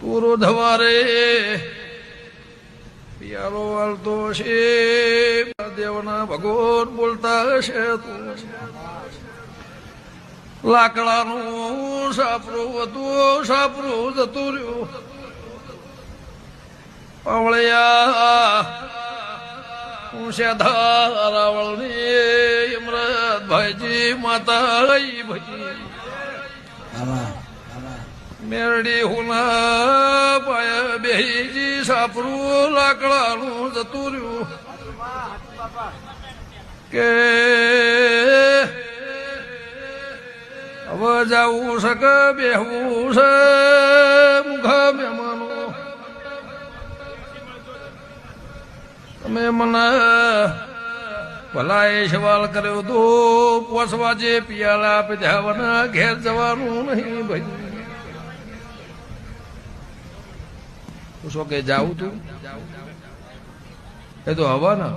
પૂરો ધવારે પિયારો વાળતો છે દેવના ભગવાન બોલતા હશે તું લાકડાનું સાપરું હતું સાપરું જતું રહ્યું પાવળિયા ઊંચા રાવળની યમરાજ ભાઈજી માતા ભાઈ મેરડી હુના પાયા બેહીજી સાપરું લાકડાનું જતું રહ્યું કે હવે જાવું છે કે બેહવું છે મુખા મહેમાનો તમે મને ભલા એ સવાલ કર્યો તો 5 વાગે પિયાલા પીધાવાના ઘેર જવાનું નહીં ભાઈ શું કે જાવું તું એ તો હવા ના